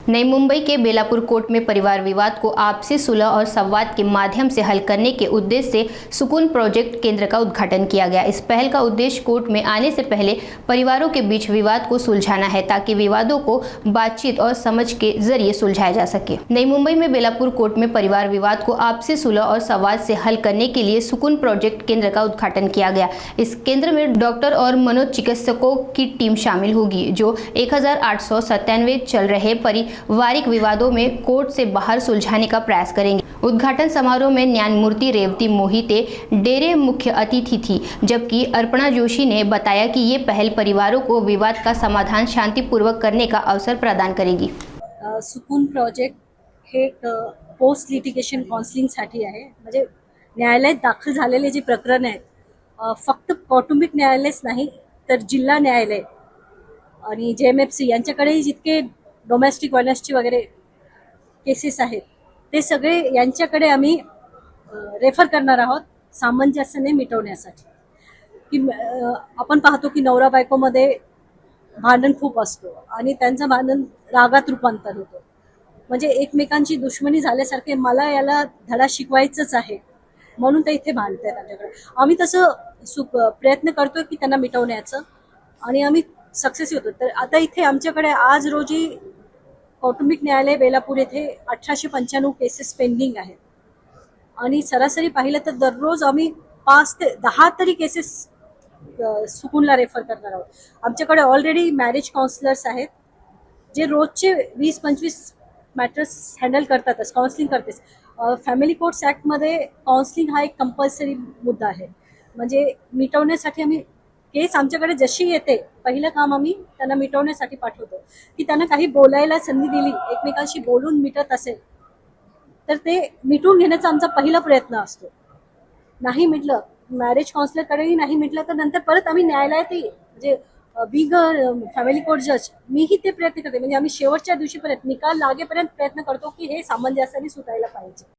नई मुंबई के बेलापुर कोर्ट में परिवार विवाद को आपसी सुलह और संवाद के माध्यम से हल करने के उद्देश्य से सुकून प्रोजेक्ट केंद्र का उद्घाटन किया गया। इस पहल का उद्देश्य कोर्ट में आने से पहले परिवारों के बीच विवाद को सुलझाना है, ताकि विवादों को बातचीत और समझ के जरिए सुलझाया जा सके। नई मुंबई में बेलापुर कोर्ट में परिवार विवाद को आपसी सुलह और संवाद से हल करने के लिए सुकून प्रोजेक्ट केंद्र का उद्घाटन किया गया। इस केंद्र में डॉक्टर और मनोचिकित्सकों की टीम शामिल होगी, जो 1897 चल रहे पारिवारिक विवादों में कोर्ट से बाहर सुलझाने का प्रयास करेंगे। उद्घाटन समारोह में न्यायमूर्ति रेवती मोहिते डेरे मुख्य अतिथि थी, जबकि अर्पणा जोशी ने बताया कि ये पहल परिवारों को विवाद का समाधान शांतिपूर्वक करने का अवसर प्रदान करेगी। सुकून प्रोजेक्ट हे पोस्ट लिटिगेशन काउन्सिलिंगसाठी आहे। म्हणजे न्यायालयात दाखल झालेले जे प्रकरण आहेत, फक्त कौटुंबिक न्यायालयच नाही तर जिल्हा न्यायालय आणि JMFC यांच्याकडेही जितके डोमेस्टिक व्हायलन्सची वगैरे केसेस आहेत ते सगळे यांच्याकडे आम्ही रेफर करणार आहोत सामंजस्याने मिटवण्यासाठी। की आपण पाहतो की नवरा बायकोमध्ये भांडण खूप असतो आणि त्यांचं भांडण रागात रूपांतर होतं, म्हणजे एकमेकांची दुश्मनी झाल्यासारखे। मला याला धडा शिकवायचाच आहे म्हणून ते इथे भांडतात आमच्याकडे। आम्ही तसं प्रयत्न करतोय की त्यांना मिटवण्याचं आणि आम्ही सक्सेस होतो। तर आता इथे आमच्याकडे आज रोजी कौटुंबिक न्यायालय बेलापूर येथे 1895 केसेस पेंडिंग आहेत आणि सरासरी पाहिलं तर दररोज आम्ही 5 ते 10 तरी केसेस सुकूनला रेफर करणार आहोत। आमच्याकडे ऑलरेडी मॅरेज काउन्सिलर्स आहेत जे रोजचे 20-25 मॅटर्स हँडल करतातच, काउन्सिलिंग करतेच। फॅमिली कोर्ट्स ॲक्टमध्ये काउन्सिलिंग हा एक कंपल्सरी मुद्दा आहे। म्हणजे मिटवण्यासाठी आम्ही केस आमच्याकडे जशी येते पहिलं काम आम्ही त्यांना मिटवण्यासाठी पाठवतो, की त्यांना काही बोलायला संधी दिली, एकमेकांशी बोलून मिटत असेल तर ते मिटवून घेण्याचा आमचा पहिला प्रयत्न असतो। नाही मिटलं, मॅरेज काउन्सिलरकडेही नाही मिटलं तर नंतर परत आम्ही न्यायालयातही, म्हणजे बिग फॅमिली कोर्ट जज मीही ते प्रयत्न करते। म्हणजे आम्ही शेवटच्या दिवशीपर्यंत निकाल लागेपर्यंत प्रयत्न करतो की हे सामंजस्याने सुटायला पाहिजे।